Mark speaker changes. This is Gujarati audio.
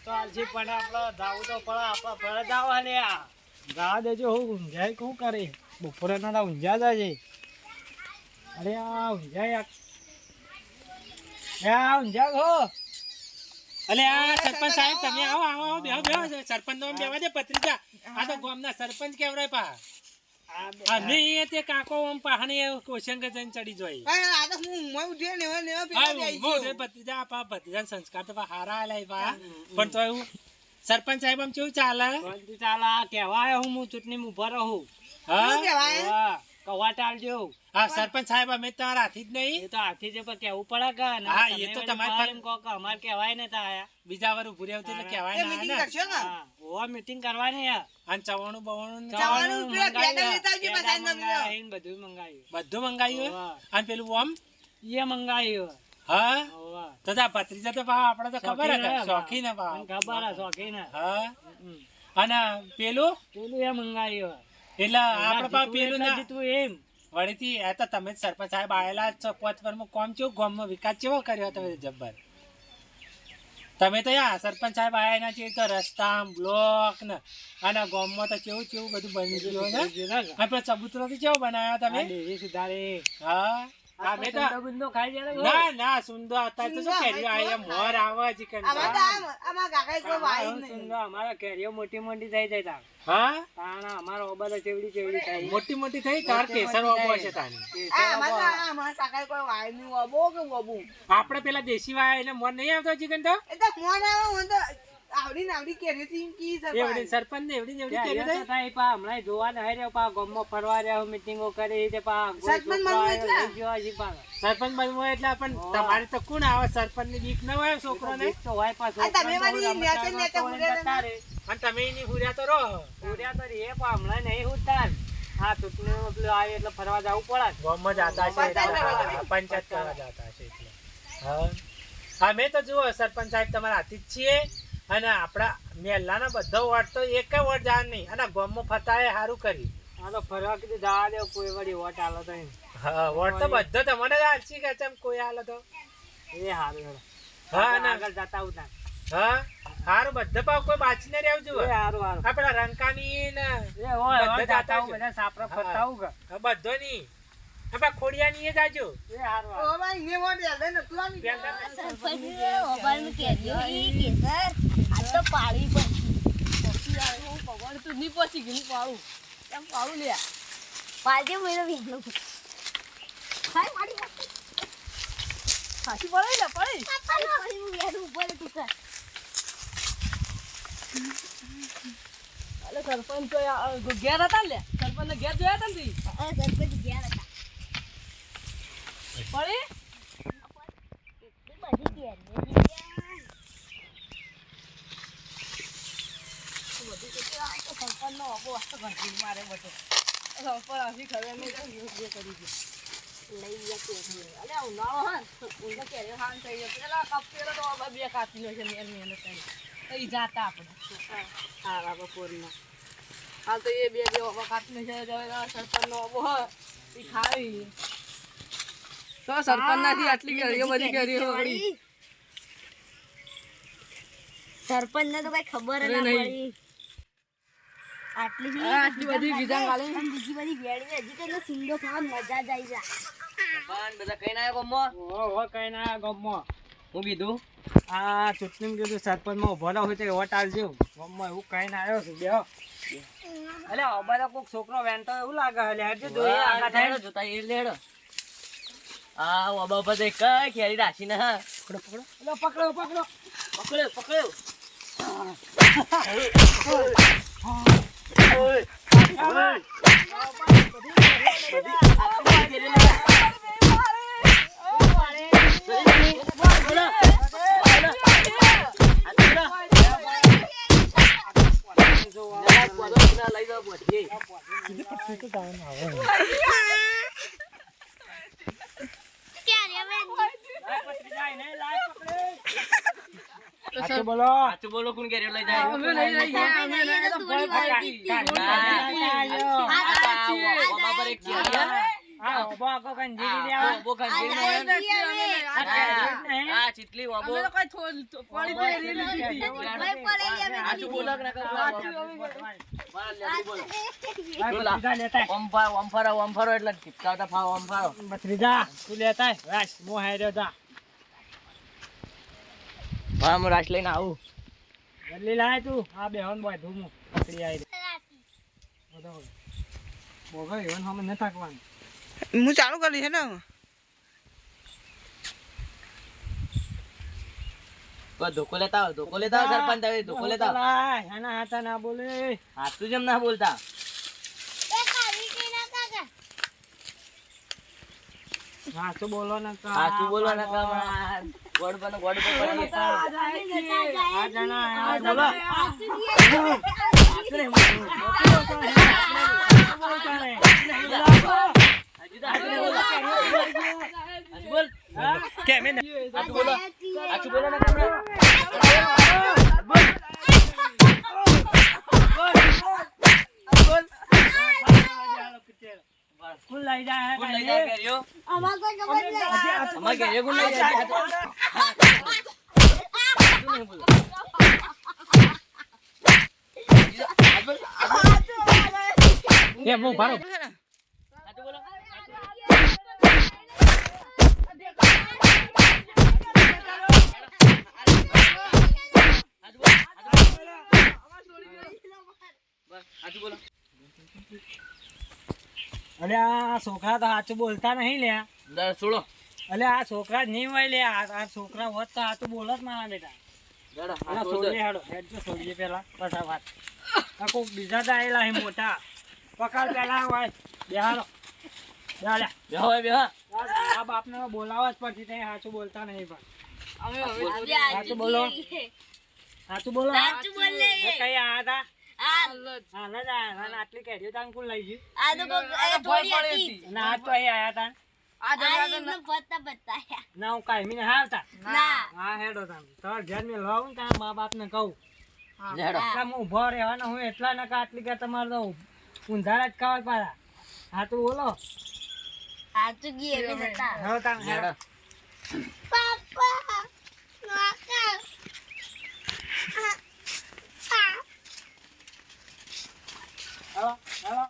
Speaker 1: તો આલસી પણ આપણે જાવું તો પડે આપણે ફરે જાવ હલે આ જા દેજો હું ઊંઝાય શું કરે બપોરે ના ઊંઝા જાય અરે આ ઊંઝાય આ ઊંઝા હો
Speaker 2: અલે આ સરપંચ સાહેબ તમે આવો આવો બેહો બેહો સરપંચ નો બેવા દે પત્રિકા આ તો ગામના સરપંચ કેવરાય પા અમે એ તે કાકો ઓમ પાહણે કોશંગ જઈને ચડી જોઈ
Speaker 3: આ તો હું ઉઠે ને પેલા આવી
Speaker 2: મોઢે પત્રિકા પા પત્રિકા સંસ્કાર તો હારા આલાય પા પણ તો એવું સરપંચ સાહેબ આમ કેવું ચાલે
Speaker 1: ચાલા કહેવાય હું ચૂંટણી ઉભા રહું
Speaker 3: શું કહેવાય
Speaker 1: કવા ટાળજો
Speaker 2: હા સરપંચ સાહેબ અમે તમારા હાથી જ નહીં
Speaker 1: એ તો હાથી છે પણ કેવું પડે કે
Speaker 2: હા, એ તો તમારે
Speaker 1: અમારે કહેવાય ને તા
Speaker 2: બીજા વાર ઉભું રહેવું એટલે કહેવાય ના
Speaker 3: મીટિંગ
Speaker 2: ને
Speaker 3: કરશો ને
Speaker 1: ઓ મીટિંગ કરવાની હે
Speaker 2: અને ચવાણું બવાણું
Speaker 3: ચવાણું પેલા પેડા લેતા આવજો પાછા
Speaker 1: બધું મંગાવ્યું
Speaker 2: બધું મંગાવ્યું
Speaker 1: હોવે.
Speaker 2: અને પેલું ઓમ
Speaker 1: એ મંગાવ્યું
Speaker 2: હા
Speaker 1: હોવે.
Speaker 2: તો તા ભત્રીજા તો પા આપણે તો ખબર હે શોખીન હે પા
Speaker 1: મને ખબર હે શોખીન હે.
Speaker 2: હા અને પેલું
Speaker 1: પેલું એ મંગાવ્યું
Speaker 2: એટલે આપણે પા પેલું ના
Speaker 1: જીતવું એમ
Speaker 2: વળીથી આ તો તમે જ સરપંચ સાહેબ આયેલા છો પોચ પરનું કોમ ચેવું ગામમાં વિકાસ ચેવો કર્યો તમે જબ્બર તમે તો યા સરપંચ સાહેબ આયા ના છે તો રસ્તા બ્લોક ને અને ગામમાં તો કેવું કેવું બધું બની ગયું છે અને પેલો ચબૂતરો થી કેવો બનાવ્યા તમે
Speaker 1: ડેરી સુધારે
Speaker 2: હા અમે તો
Speaker 1: ગુંદો ખાઈ જાય ને
Speaker 2: ના ના સુંદર અત્યારે તો શું કેરીઓ આ મોર આવે ચિકન
Speaker 3: આમાં તો આમાં કાકા કોઈ વાય નહીં
Speaker 1: સુંદર અમારા કેરીઓ મોટી મોટી થઈ જાય તા
Speaker 2: હા
Speaker 1: તાણા અમારો ઓબા ચેવડી ચેવડી થાય
Speaker 2: મોટી મોટી થઈ તાર કેસર ઓબો છે તાની
Speaker 3: આમાં કાકા કોઈ વાય નહીં વબો કે વબુ
Speaker 2: આપણે પેલા દેશી વાય એટલે મોર નહીં આવતો ચિકન તો
Speaker 3: એ તો ફોન આવે હું તો આવડી કેરી થી કી
Speaker 2: એવડી સરપંચ ને એવડી એવડી કેરી
Speaker 1: કેરીઓ તો થાય પા હમણાં જોવા નહીં રહ્યો પા ગામમાં ફરવા રહ્યો મીટિંગો કરી તે પા
Speaker 3: સરપંચ બનવું એટલે?
Speaker 2: સરપંચ બનવું એટલે પણ તમારે તો કોણ આવે સરપંચ ની બીક ન હોય છોકરો ને
Speaker 1: તો હોય પાછો
Speaker 3: આ તમે મારી નેચે નેચે ઉડ્યા
Speaker 2: અને તમે એની હુર્યા તો રહો
Speaker 1: ઉડ્યા તો રે પા હમણાં નહીં ઉડતા હા ચૂંટણી પેલું આવે એટલે ફરવા જવું પડે
Speaker 2: ગામમાં જાતા છે પંચાયત કરવા જાતા છે એટલે હા અમે તો જુઓ સરપંચ સાહેબ તમારા હાથી જ છીએ અને આપણા મેલ્લાના બધો વોટ તો એક વોટ જાણ નહીં અને ગામમાં ફતાએ સારું કર્યું
Speaker 1: હા તો ફરવા કીધું જવા દે કોઈ વળી વોટ આલો તો એમ
Speaker 2: હા વોટ તો બધો તમને જ આલસી કે ચમ કોઈ આલો તો
Speaker 1: એ હારું હેડો
Speaker 2: હા ને
Speaker 1: આગળ જતા ઉતા
Speaker 2: હા હારું બધે પાવ કોઈ બાચી ને રહેવું
Speaker 1: એ
Speaker 2: જોઈએ
Speaker 1: હારું હારું
Speaker 2: આપડા રંકાની ને
Speaker 1: એ હોય
Speaker 2: બધા
Speaker 1: જતા
Speaker 2: જાતા
Speaker 1: હું બધા સાપરા ફરતા હું કે
Speaker 2: હા, બધો ની આપડા ખોડિયા ની જાજો
Speaker 1: એ હારું હારું
Speaker 3: ઓ ભાઈ ને વોટ યાદ ને તું આની
Speaker 4: સરપંચ ઘેર હતા લે સરપંચ ઘેર જોયા હતા ને હાલ તો એ બે કાપી છે સરપંચ નો ખાવી તો સરપંચ નાથી આટલી કેરીઓ બધી કેરીઓ
Speaker 5: સરપંચ ને તો કઈ ખબર ના પડી
Speaker 4: આટલી બધી ગીજા ગાલે
Speaker 5: બીજી બધી વેડી હજી તો સિંગો ખાવા મજા જ આવી જાય
Speaker 4: બધા કઈ ના ગમો
Speaker 1: હો કઈ ના ગમમાં હું કીધું આ ચૂંટણી કીધું સરપંચમાં ઉભો રહો તો વોટ આલજો ગમમાં એવું કઈ ના આવ્યો છું બેહો અલે અમારા કોઈક છોકરો વેણતો એવું લાગે હલે હેડજો જોઈએ આખા થાય
Speaker 4: જોતા એ લેડો આ ઓબા પર કઈ કેરી રાશી ને હા
Speaker 1: પકડો પકડો પકડો
Speaker 4: પકડ્યો પકડ્યો
Speaker 1: બોલો
Speaker 4: બોલો કોણ કેરી લઈ જાય
Speaker 5: અમે લઈ ગયા અમે લઈ તો થોડી વાર
Speaker 4: ઓબા પર એક કેરી
Speaker 1: ઓબો આખો કંજીરી લે આવો.
Speaker 5: આ જાય છીએ અમે.
Speaker 1: આ કેરીઓ જ નહીં.
Speaker 6: આ ચીટલી વાબો
Speaker 4: અમે તો કઈ પડી તો રેલી લીધી.
Speaker 5: ભાઈ પડે અમે
Speaker 6: સાચું બોલો કે નકર બોલો?
Speaker 1: ભાઈ, ભત્રીજા લેતા આય.
Speaker 6: ઓમફારો એટલે ચીપકાવતા ફાવ ઓમફારો.
Speaker 1: ભત્રીજા, તું લેતા આય. રાશ, મો હાર્યો જા.
Speaker 6: હા હું રાશ લઈને આવું.
Speaker 1: જલ્દી લાય તું. આ બેહોન બોય ધૂમું પકડી આવી. બધો બોગો એવન હમે ન થાકવાનું.
Speaker 3: હું ચાલુ કરી છે ને
Speaker 6: ધોકો લેતા આવો સરપંચ હવે ધોકો લેતા આવો.
Speaker 1: લાય, આના હાથા ના બોલે.
Speaker 6: હાથું જેમ ના બોલતા.
Speaker 1: હાચું બોલો ને કા.
Speaker 6: હાથું બોલો ને કામ ગોડ પર પડીએ.
Speaker 1: આ જણા આ બોલો. કેમ એ
Speaker 6: હાથું બોલો ને કામ
Speaker 1: કુલ લઈ જાય
Speaker 6: કોણ લઈ જાય કેરીઓ?
Speaker 5: અમાર કોઈ ખબર નહીં.
Speaker 6: અમાર કેરીઓ કોણ લઈ જાય?
Speaker 1: એ મો ભારો.
Speaker 6: હાથું બોલો. હાથું બોલો.
Speaker 1: અલે આ છોકરા તો સાચું બોલતા નહીં લ્યા.
Speaker 6: દર છોડો.
Speaker 1: અલે આ છોકરા જ નહીં હોય લ્યા. આ છોકરા હોત તો સાચું બોલો જ મારા બેટા.
Speaker 6: દર
Speaker 1: આ છોડીએ હેડો. હેડજો છોડીએ પેલા પછી વાત. આ કોક બીજા તો આયેલા હે મોટા. પકડ પેલા હોય. બેહાડો. બેહાડ્યા.
Speaker 6: બેહો હવે બેહો.
Speaker 1: આ બાપને બોલાવવા જ પડતી તઈ સાચું બોલતા નહીં પણ.
Speaker 5: આપણે
Speaker 1: સાચું બોલો. સાચું બોલો.
Speaker 5: સાચું બોલ લે.
Speaker 1: એ કઈ આયા હતા?
Speaker 5: આ
Speaker 1: હા ના જા. ના આટલી કેરીઓ તાન કોણ લઈ ગયું?
Speaker 5: આ તો કોક થોડી હતી.
Speaker 1: અને આ તો અહીં આયા તા.
Speaker 5: આ એમને પત્તા બતાયા.
Speaker 1: ના હું કાંઈ મીને હાલતા.
Speaker 5: ના
Speaker 1: હા હેડો તાન. તમારે ઘેર મેં લાવું ને તારા મા બાપને કહું.
Speaker 6: લેડો.
Speaker 1: કે હું ઊભો રહેવાનો હું એટલા નકા આટલી કે તમારે તો ઊંધાડા જ ખાવા પાડા. હા તો બોલો.
Speaker 5: સાચું ગીએ અમે હતા.
Speaker 1: હવે તાન હેડો.
Speaker 6: લેડો.
Speaker 5: પા